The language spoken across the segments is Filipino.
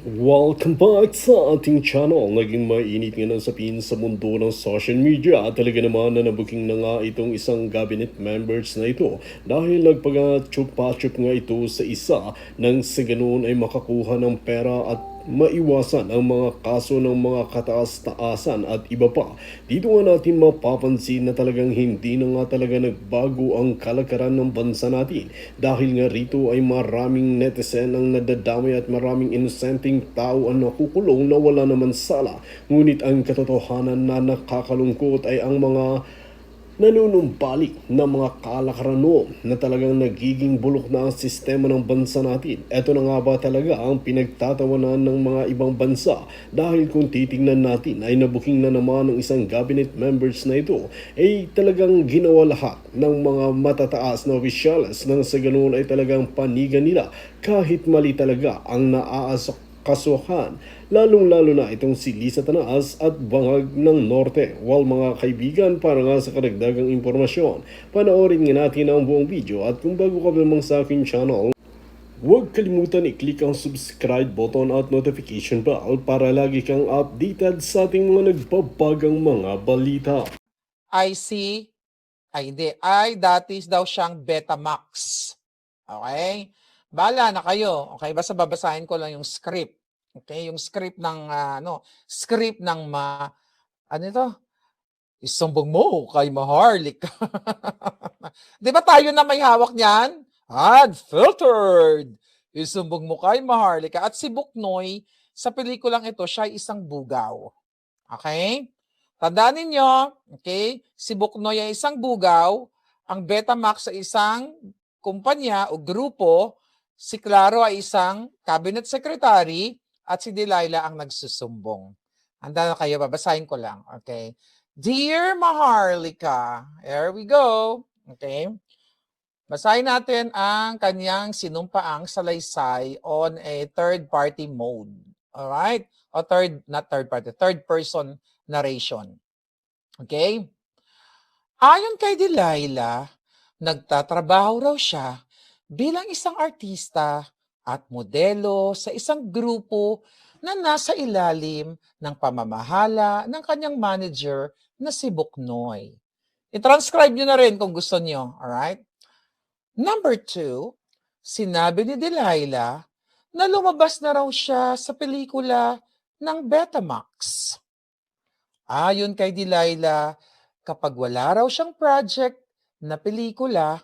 Welcome back sa ating channel. Naging mainit nga ng sabihin sa mundo ng social media at talaga naman na nabuking na nga itong isang cabinet members na ito dahil nagpag-chupa-chup nga ito sa isa nang sa ganoon ay makakuha ng pera at maiwasan ang mga kaso ng mga kataas-taasan at iba pa. Dito nga natin mapapansin na talagang hindi na nga talaga nagbago ang kalakaran ng bansa natin dahil nga rito ay maraming netizen ang nadadamay at maraming inosenteng tao ang nakukulong na wala naman sala. Ngunit ang katotohanan na nakakalungkot ay ang mga nanunumbalik na mga kalakaran na talagang nagiging bulok na ang sistema ng bansa natin. Ito na nga ba talaga ang pinagtatawanan ng mga ibang bansa dahil kung titingnan natin ay nabuking na naman ng isang cabinet members na ito ay talagang ginawa lahat ng mga matataas na opisyales nang sa ganoon ay talagang panigan nila kahit mali talaga ang naaasok kasuhan, lalong-lalo na itong si Lisa Tanaas at Bangag ng Norte. Well mga kaibigan, para nga sa karagdagang impormasyon, panoorin nga natin ang buong video at kung bago ka lamang sa aking channel, huwag kalimutan i-click ang subscribe button at notification bell para lagi kang updated sa ating mga nagbabagang mga balita. IC, ay hindi, dati daw siyang Betamax. Okay? Bahala na kayo. Okay, basta babasahin ko lang yung script. Okay, yung script ng script ng ano ito? Isumbong mo kay Maharlika. 'Di ba tayo na may hawak niyan? Unfiltered. Isumbong mo kay Maharlika at si Buknoy sa pelikulang ito siya ay isang bugaw. Okay? Tandaan ninyo, okay? Si Buknoy ay isang bugaw, ang Betamax ay isang kumpanya o grupo, si Claro ay isang cabinet secretary, at si Delilah ang nagsusumbong. Handa na kayo, babasahin ko lang. Okay? Dear Maharlika, here we go. Okay? Basahin natin ang kanyang sinumpaang salaysay on a third-party mode. Alright? O not third-party, third-person narration. Okay? Ayon kay Delilah, nagtatrabaho raw siya bilang isang artista at modelo sa isang grupo na nasa ilalim ng pamamahala ng kanyang manager na si Buknoy. I-transcribe nyo na rin kung gusto nyo. Alright? Number 2, sinabi ni Delilah na lumabas na raw siya sa pelikula ng Betamax. Ayon kay Delilah, kapag wala raw siyang project na pelikula,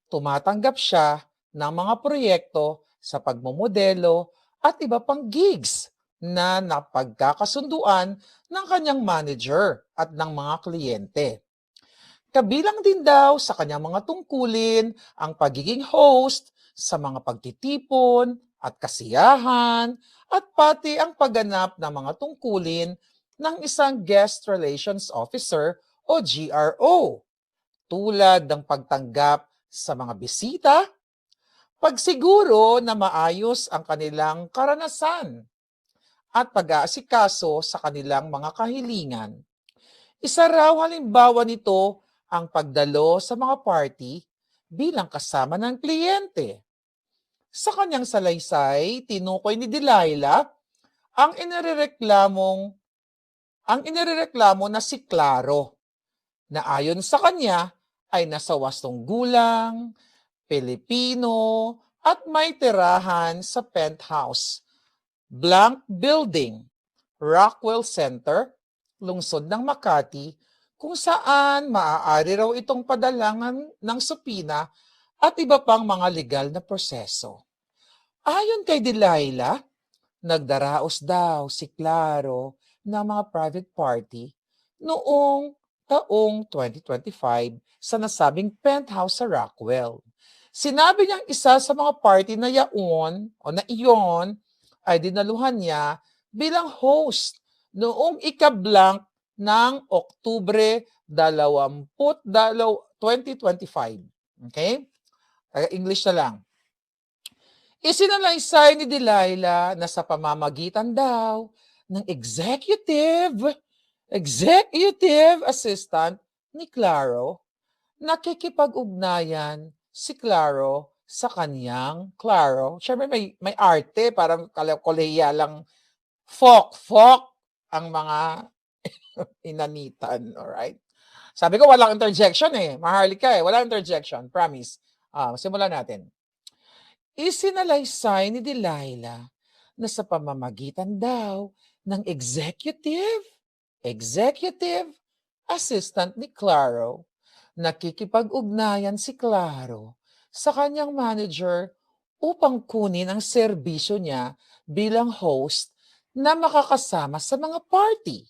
tumatanggap siya ng mga proyekto sa pagmomodelo at iba pang gigs na napagkakasunduan ng kanyang manager at ng mga kliyente. Kabilang din daw sa kanyang mga tungkulin ang pagiging host sa mga pagtitipon at kasiyahan at pati ang pagganap ng mga tungkulin ng isang guest relations officer o GRO, tulad ng pagtanggap sa mga bisita, pagsiguro na maayos ang kanilang karanasan, at pag-aasikaso sa kanilang mga kahilingan. Isa raw halimbawa nito ang pagdalo sa mga party bilang kasama ng kliyente. Sa kanyang salaysay, tinukoy ni Delilah ang inirereklamo na si Claro, na ayon sa kanya ay nasa wastong gulang, Pilipino, at may tirahan sa penthouse, Blank Building, Rockwell Center, lungsod ng Makati, kung saan maaari raw itong padalangan ng supina at iba pang mga legal na proseso. Ayon kay Delilah, nagdaraos daw si Claro ng mga private party noong taong 2025 sa nasabing penthouse sa Rockwell. Sinabi niyang isa sa mga party na iyon ay dinaluhan niya bilang host noong ika-blank ng Oktubre 2025. Okay? English na lang. Isinalaysay ni Delilah na sa pamamagitan daw ng executive assistant ni Claro, nakikipag-ugnayan si Claro sa kanyang Claro. Siyempre may arte, parang kolehiya lang folk ang mga inanitan, alright? Sabi ko walang interjection eh, Maharlika eh, walang interjection, promise. Simulan natin. Isinalaysay ni Delilah na sa pamamagitan daw ng executive assistant ni Claro, nakikipag-ugnayan si Claro sa kanyang manager upang kunin ang serbisyo niya bilang host na makakasama sa mga party.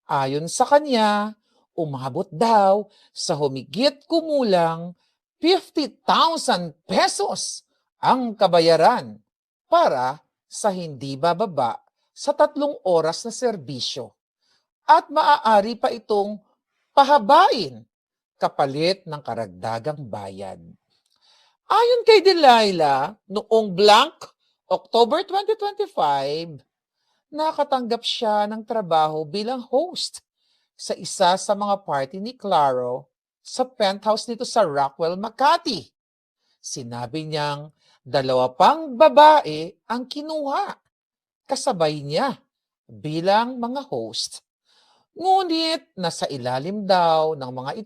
Ayon sa kanya, umabot daw sa humigit kumulang 50,000 pesos ang kabayaran para sa hindi bababa sa 3 oras na serbisyo at maaari pa itong pahabain kapalit ng karagdagang bayad. Ayon kay Delilah, noong blank October 2025, nakatanggap siya ng trabaho bilang host sa isa sa mga party ni Claro sa penthouse nito sa Rockwell, Makati. Sinabi niyang 2 pang babae ang kinuha kasabay niya bilang mga host. Ngunit nasa ilalim daw ang mga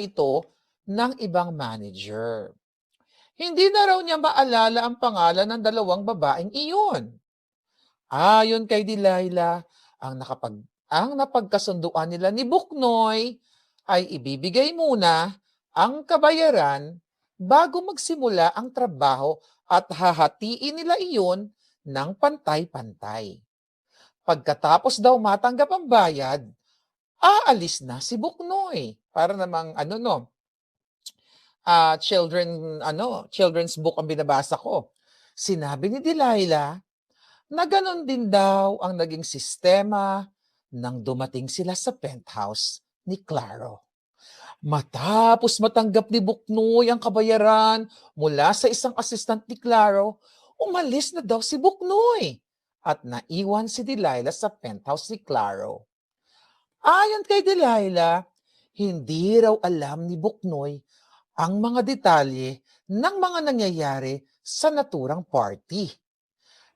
ito ng ibang manager. Hindi na raw niya maalala ang pangalan ng 2 babaeng iyon. Ayon kay Delilah, ang napagkasunduan nila ni Buknoy ay ibibigay muna ang kabayaran bago magsimula ang trabaho at hahatiin nila iyon ng pantay-pantay. Pagkatapos daw matanggap ang bayad, aalis na si Buknoy. Para namang children's book ang binabasa ko. Sinabi ni Delilah na ganon din daw ang naging sistema nang dumating sila sa penthouse ni Claro. Matapos matanggap ni Buknoy ang kabayaran mula sa isang assistant ni Claro, umalis na daw si Buknoy at naiwan si Delilah sa penthouse ni Claro. Ayon kay Delilah, hindi raw alam ni Buknoy ang mga detalye ng mga nangyayari sa naturang party.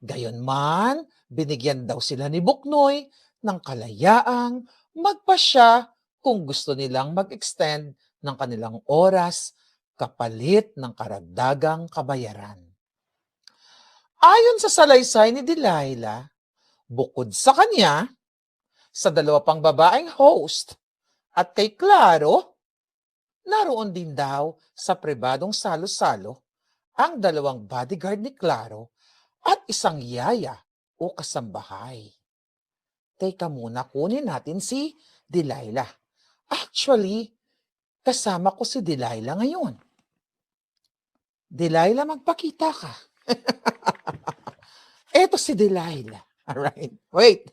Gayunman, binigyan daw sila ni Buknoy ng kalayaang magpasya kung gusto nilang mag-extend ng kanilang oras kapalit ng karagdagang kabayaran. Ayon sa salaysay ni Delilah, bukod sa kanya, sa 2 pang babaeng host at kay Claro, naroon din daw sa pribadong salo-salo ang 2 bodyguard ni Claro at isang yaya o kasambahay. Teka muna, kunin natin si Delilah. Actually, kasama ko si Delilah ngayon. Delilah, magpakita ka. Eto si Delilah. Alright. Wait.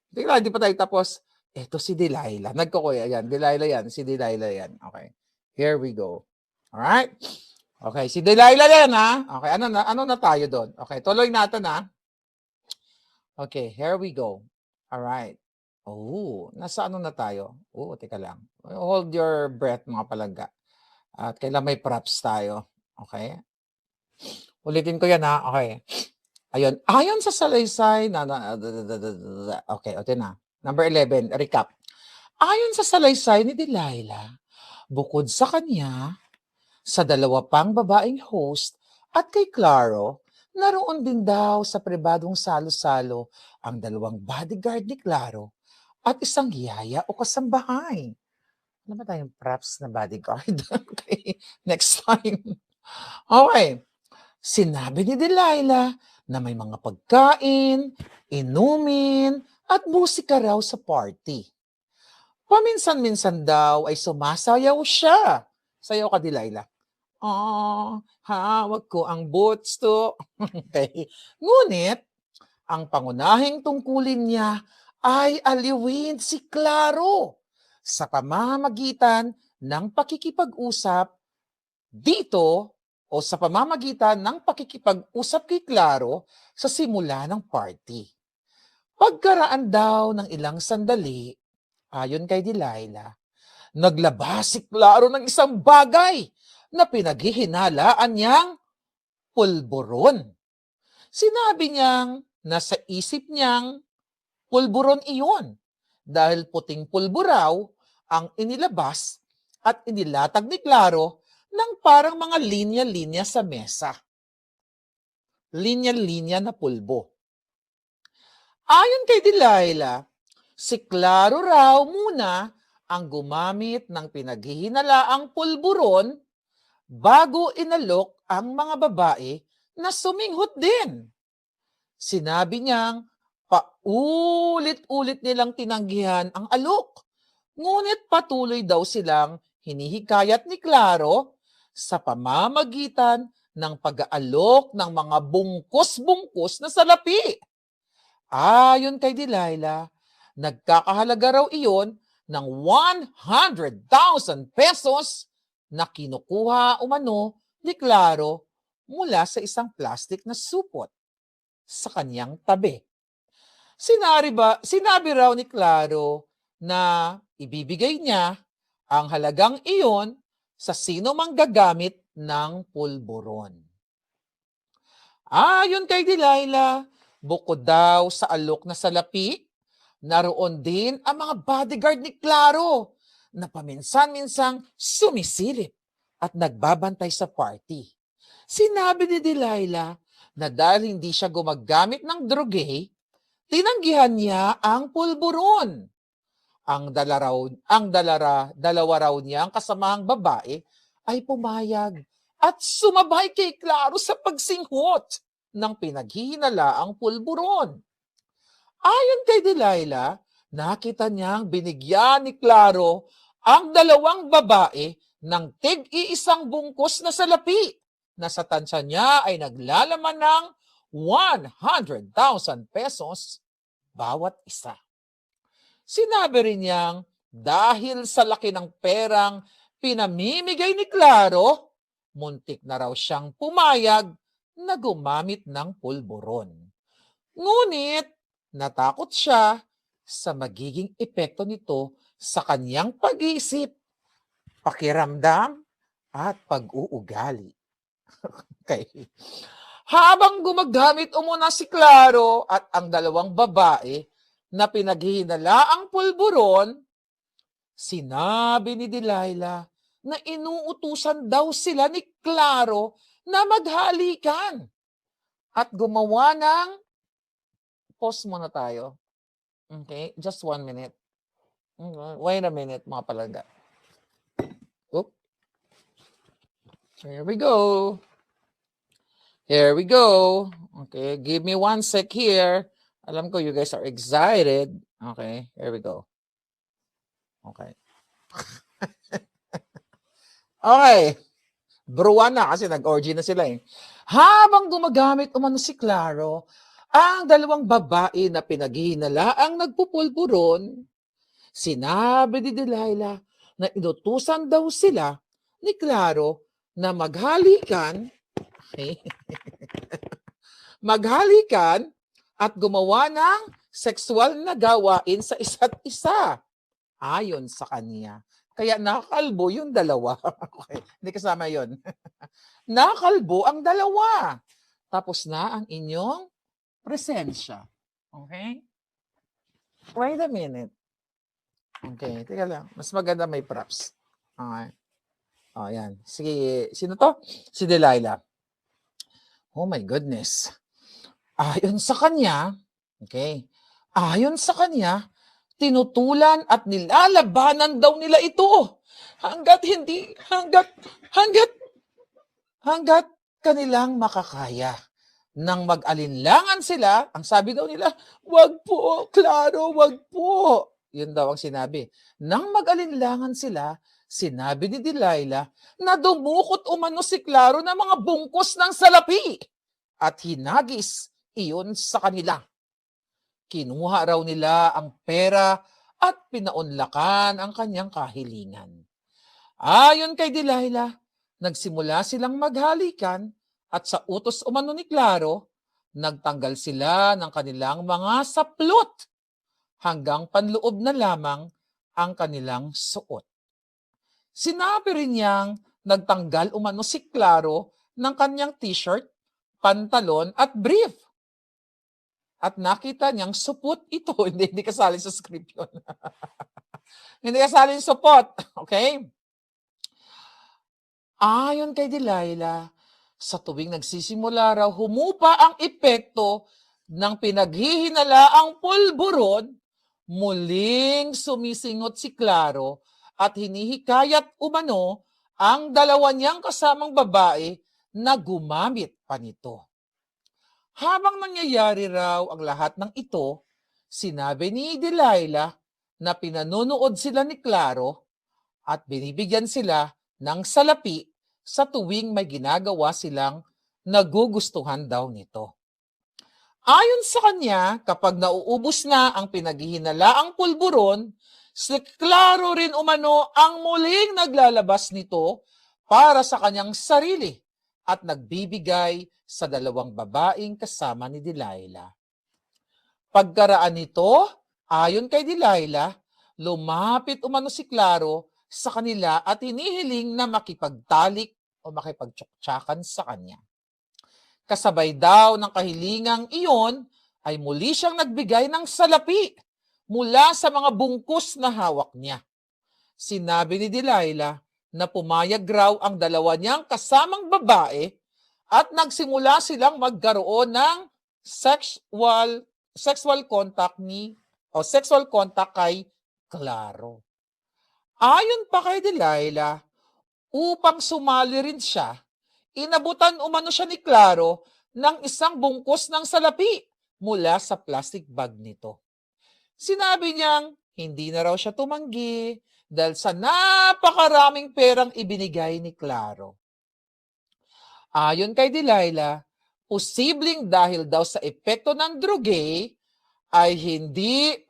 Hindi pa tayo tapos. Eto si Delilah. Nagkukuya yan. Delilah yan. Si Delilah yan. Okay. Here we go. Alright. Okay. Si Delilah yan, ha? Okay. Ano na tayo doon? Okay. Tuloy natin, ha? Okay. Here we go. Alright. Oh, nasa ano na tayo? Oh, teka lang. Hold your breath, mga palangga. At kailan may props tayo. Okay. Ulitin ko yan, ha? Okay. Ayun. Ayon sa salaysay okay, ito na. Number 11, recap. Ayon sa salaysay ni Delilah, bukod sa kanya, sa 2 pang babaeng host at kay Claro, naroon din daw sa pribadong salo-salo ang 2 bodyguard ni Claro at isang yaya o kasambahay. Ano ba tayong props na bodyguard? Okay, next time. Okay. Sinabi ni Delilah na may mga pagkain, inumin, at musika raw sa party. Paminsan-minsan daw ay sumasayaw siya. Sayaw ka, Delilah. Hawak ko ang boots to. Okay. Ngunit, ang pangunahing tungkulin niya ay aliwin si Claro sa pamamagitan ng pakikipag-usap dito o sa pamamagitan ng pakikipag-usap kay Claro sa simula ng party. Pagkaraan daw ng ilang sandali, ayon kay Delilah, Naglabas si Claro ng isang bagay na pinaghihinalaan niyang pulburon. Sinabi niyang nasa isip niyang pulburon iyon dahil puting pulburaw ang inilabas at inilatag ni Claro ng parang mga linya-linya sa mesa. Linya-linya na pulbo. Ayon kay Delilah, si Claro raw muna ang gumamit ng pinaghihinalaang pulburon bago inalok ang mga babae na suminghot din. Sinabi niyang paulit-ulit nilang tinanggihan ang alok, ngunit patuloy daw silang hinihikayat ni Claro sa pamamagitan ng pag-aalok ng mga bungkus-bungkus na salapi. Ayon kay Delilah, nagkakahalaga raw iyon ng 100,000 pesos na kinukuha umano ni Claro mula sa isang plastic na supot sa kanyang tabi. Sinabi raw ni Claro na ibibigay niya ang halagang iyon sa sino mang gagamit ng pulburon. Ayon kay Delilah, bukod daw sa alok na salapi, naroon din ang mga bodyguard ni Claro na paminsan-minsang sumisilip at nagbabantay sa party. Sinabi ni Delilah na dahil hindi siya gumagamit ng droge, tinanggihan niya ang pulburon. Dalawa raw niya ang kasamahang babae ay pumayag at sumabay kay Claro sa pagsinghot ng pinaghihinalaang pulburon. Ayon kay Delilah, nakita niyang binigyan ni Claro ang dalawang babae ng tig-iisang bungkus na salapi na sa tansya niya ay naglalaman ng 100,000 pesos bawat isa. Sinabi rin niyang dahil sa laki ng perang pinamimigay ni Claro, muntik na raw siyang pumayag na gumamit ng pulburon. Ngunit natakot siya sa magiging epekto nito sa kanyang pag-iisip, pakiramdam at pag-uugali. Okay. Habang gumagamit umuna si Claro at ang dalawang babae na pinaghihinalaang pulburon, sinabi ni Delilah na inuutusan daw sila ni Claro na maghalikan at gumawa ng... Pause muna tayo. Okay? Just 1 minute. Wait a minute, mga palangga. Oop. Here we go. Here we go. Okay, give me 1 sec here. Alam ko you guys are excited. Okay, here we go. Okay. Okay. Bruwan na kasi nag-orgy na sila eh. Habang gumagamit umano si Claro, ang dalawang babae na pinaghihinalaang nagpupulburon, sinabi ni Delilah na inutusan daw sila ni Claro na maghalikan, maghalikan at gumawa ng sexual na gawain sa isa't isa. Ayon sa kanya. Kaya nakakalbo yung dalawa. Okay. Hindi kasama yun. Nakakalbo ang dalawa. Tapos na ang inyong presensya. Okay? Wait a minute. Okay, teka lang. Mas maganda may props. Okay. O, yan. Sige, sino to? Si Delilah. Oh my goodness. Ayon sa kanya, okay, ayon sa kanya, tinutulan at nilalabanan daw nila ito hanggat kanilang makakaya. Nang mag-alinlangan sila, ang sabi daw nila, wag po, Claro, wag po. Yun daw ang sinabi. Nang mag-alinlangan sila, sinabi ni Delilah na dumukot umano si Claro ng mga bungkus ng salapi at hinagis iyon sa kanila. Kinuha raw nila ang pera at pinaunlakan ang kanyang kahilingan. Ayon kay Delilah, nagsimula silang maghalikan at sa utos umano ni Claro, nagtanggal sila ng kanilang mga saplot hanggang panloob na lamang ang kanilang suot. Sinabi rin niyang nagtanggal umano si Claro ng kanyang t-shirt, pantalon at brief. At nakita niyang supot ito. Hindi kasali sa script yun. Hindi kasali yung supot. Okay? Ayon kay Delilah, sa tuwing nagsisimula raw humupa ang epekto ng pinaghihinalaang pulburon, muling sumisingot si Claro at hinihikayat umano ang dalawa niyang kasamang babae na gumamit pa nito. Habang nangyayari raw ang lahat ng ito, sinabi ni Delilah na pinanonood sila ni Claro at binibigyan sila ng salapi sa tuwing may ginagawa silang nagugustuhan daw nito. Ayon sa kanya, kapag nauubos na ang pinaghihinalaang pulburon, si Claro rin umano ang muling naglalabas nito para sa kanyang sarili at nagbibigay sa dalawang babaeng kasama ni Delilah. Pagkaraan nito, ayon kay Delilah, lumapit umano si Claro sa kanila at hinihiling na makipagtalik o makipagtsuktsakan sa kanya. Kasabay daw ng kahilingang iyon ay muli siyang nagbigay ng salapi mula sa mga bungkus na hawak niya. Sinabi ni Delilah na pumayag raw ang dalawa niyang kasamang babae at nagsimula silang magkaroon ng sexual contact kay Claro. Ayon pa kay Delilah, upang sumali rin siya, inabutan umano siya ni Claro ng isang bungkus ng salapi mula sa plastic bag nito. Sinabi niyang hindi na raw siya tumanggi dahil sa napakaraming perang ibinigay ni Claro. Ayon kay Delilah, posibleng dahil daw sa epekto ng droge ay hindi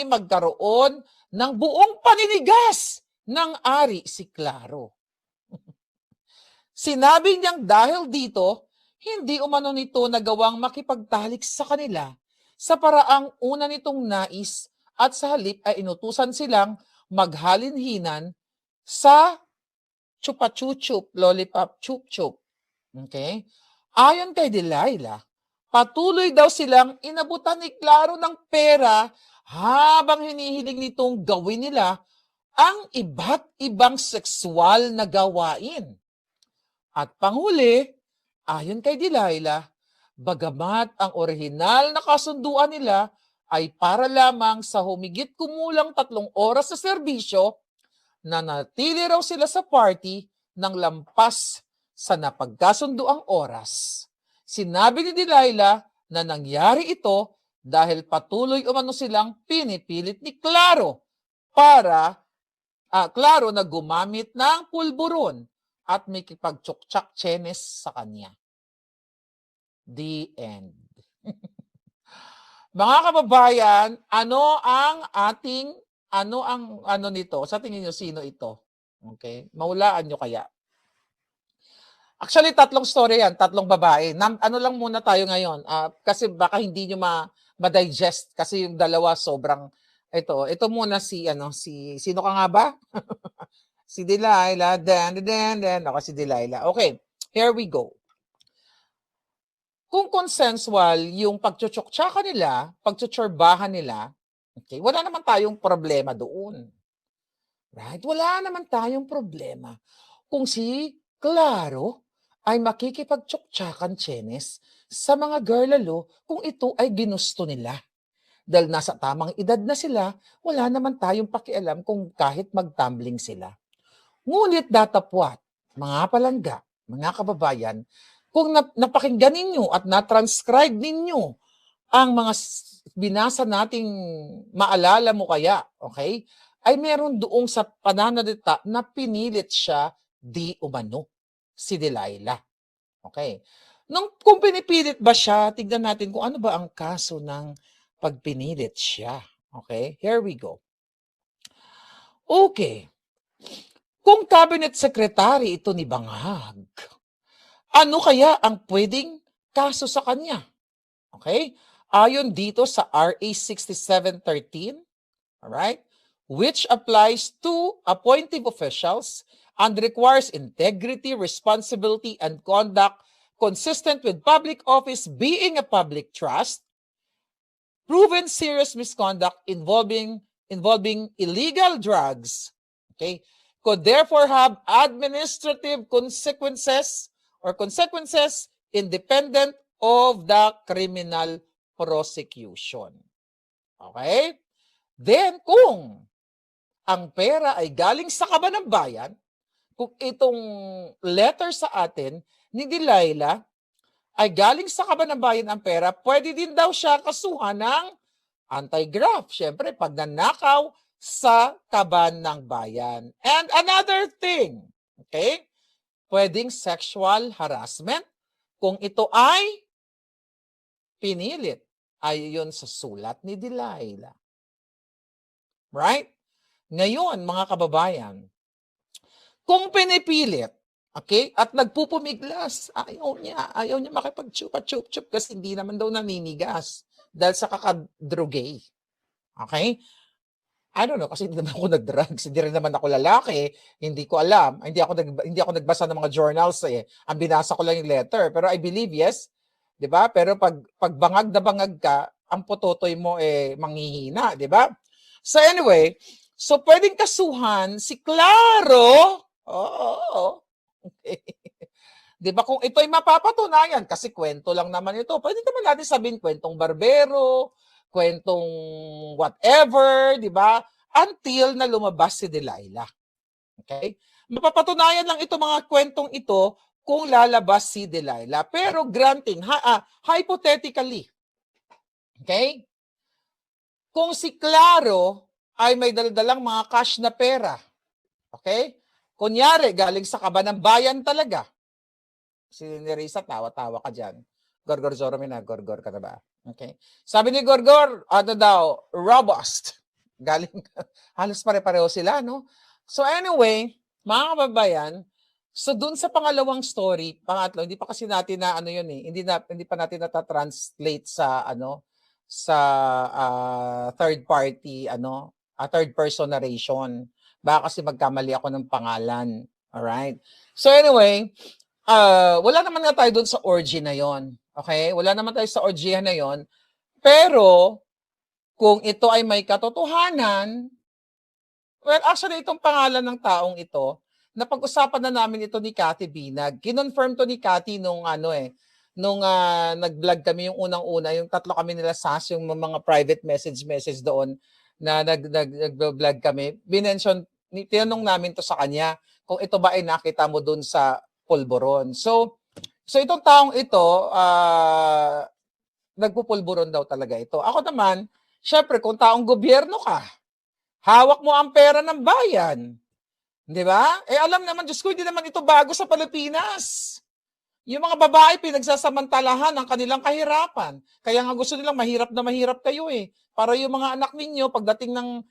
magkaroon ng buong paninigas ng ari si Claro. Sinabi niyang dahil dito, hindi umano nito nagawang makipagtalik sa kanila sa paraang una nitong nais at sa halip ay inutusan silang maghalinhinan sa chupa-chuchup, lollipop chup-chup. Okay? Ayon kay Delilah, patuloy daw silang inabutan ni Claro ng pera habang hinihiling nitong gawin nila ang iba't ibang sexual na gawain. At panghuli, ayon kay Delilah, bagamat ang orihinal na kasunduan nila ay para lamang sa humigit kumulang 3 oras sa serbisyo, nanatili raw sila sa party ng lampas sa napagkasunduang oras. Sinabi ni Delilah na nangyari ito dahil patuloy umano silang pinipilit ni Claro na gumamit ng pulburon at may kipagtsuktsak-tsenes sa kanya. The end. Mga kababayan, ano nito? Sa tingin niyo, sino ito? Okay? Maulaan niyo kaya? Actually, 3 story yan, 3 babae. Ano lang muna tayo ngayon, kasi baka hindi nyo ma-digest kasi yung dalawa sobrang, ito muna sino ka nga ba? Si Delilah, ako si Delilah. Okay, here we go. Kung consensual yung pagtsutsuktsaka nila, pagtsuturbahan nila, okay, wala naman tayong problema doon. Right? Wala naman tayong problema. Kung si Claro ay makikipagtsuktsakan tsenes sa mga girlalo kung ito ay ginusto nila. Dahil nasa tamang edad na sila, wala naman tayong pakialam kung kahit magtumbling sila. Ngunit datapwat, mga palangga, mga kababayan, kung napakinggan ninyo at na-transcribe ninyo ang mga binasa nating maalala mo kaya, okay, ay meron doong sa pananalita na pinilit siya di umano, si Delilah. Okay. Kung pinipilit ba siya, tignan natin kung ano ba ang kaso ng pagpinilit siya. Okay, here we go. Okay. Kung cabinet secretary ito ni Bangag, ano kaya ang pwedeng kaso sa kanya? Okay? Ayon dito sa RA 6713, alright? which applies to appointive officials and requires integrity, responsibility, and conduct consistent with public office being a public trust, proven serious misconduct involving illegal drugs, okay, could therefore have administrative consequences independent of the criminal prosecution. Okay? Then, kung ang pera ay galing sa kaban ng bayan, kung itong letter sa atin ni Delilah ay galing sa kaban ng bayan ang pera, pwede din daw siya kasuhan ng anti-graft. Siyempre, pag nanakaw sa kaban ng bayan. And another thing, okay? Pwedeng sexual harassment kung ito ay pinilit ayon sa sulat ni Delilah. Right? Ngayon, mga kababayan, kung pinipilit, okay, at nagpupumiglas, ayaw niya makipag-chup-chup kasi hindi naman daw namimigas dahil sa kakadrugay. Okay? I don't know, kasi hindi naman ako nag-drugs, hindi rin naman ako lalaki, hindi ko alam, hindi ako nagbasa ng mga journals ang binasa ko lang yung letter, pero I believe yes, 'di ba? Pero pag bangag na bangag ka, ang pototoy mo manghihina, 'di ba? So anyway, so pwedeng kasuhan si Claro. Oo. Okay. 'Di ba kung ito ay mapapatunayan kasi kwento lang naman ito. Pwede naman natin sabihin kwentong barbero, kwentong whatever, 'di ba? Until na lumabas si Delilah. Okay? Mapapatunayan lang ito mga kwentong ito kung lalabas si Delilah. Pero granting, hypothetically, okay? Kung si Claro ay may daldalang mga cash na pera, okay? Kunyari, galing sa kaban ng bayan talaga. Si Nerissa, tawa-tawa ka dyan. Gorgor Zoromina, gorgor ka na ba? Okay? Sabi ni Gorgor, ano daw, robust. Galing, halos pare-pareho sila, no? So anyway, mga kababayan, so dun sa pangalawang story, pangatlo, hindi pa kasi natin na ano yun hindi pa natin nata-translate sa sa third party third person narration. Baka kasi magkamali ako ng pangalan. All right? So anyway, wala naman nga tayo dun sa orgy na yon. Okay? Wala naman tayo sa orgy na yon. Pero kung ito ay may katotohanan, well, actually itong pangalan ng taong ito, napag-usapan na namin ito ni Cathy Binag. Kinonfirm to ni Cathy nung nag-vlog kami yung unang-una, yung tatlo kami nila SAS, yung mga private message doon na nag-vlog kami. Tinanong namin to sa kanya kung ito ba ay nakita mo doon sa pulburon. So itong taong ito, nagpupulburon daw talaga ito. Ako naman, syempre kung taong gobyerno ka, hawak mo ang pera ng bayan. Di ba? Alam naman, Diyos ko, hindi naman ito bago sa Pilipinas. Yung mga babae, pinagsasamantalahan ang kanilang kahirapan. Kaya nga gusto nilang mahirap na mahirap kayo Para yung mga anak ninyo, pagdating ng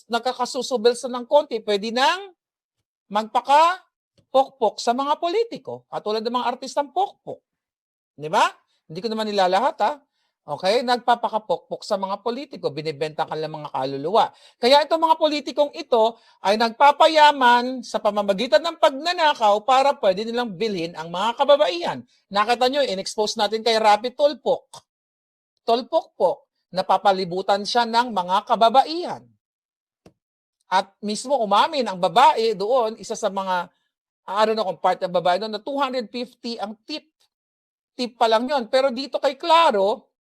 nagkakasusubel sa ng konti, pwede nang magpaka-pokpok sa mga politiko. Katulad ng mga artistang pokpok. Di ba? Hindi ko naman nilalahat Okay? Nagpapakapokpok sa mga politiko. Binibenta ka lang mga kaluluwa. Kaya itong mga politikong ito ay nagpapayaman sa pamamagitan ng pagnanakaw para pwede nilang bilhin ang mga kababaihan. Nakita nyo, in-expose natin kay Rapi Tulfok. Tulfok po, napapalibutan siya ng mga kababaihan. At mismo umamin ang babae doon, isa sa mga, kung part ng babae doon, na 250 ang tip. Tip pa lang yon. Pero dito kay Claro,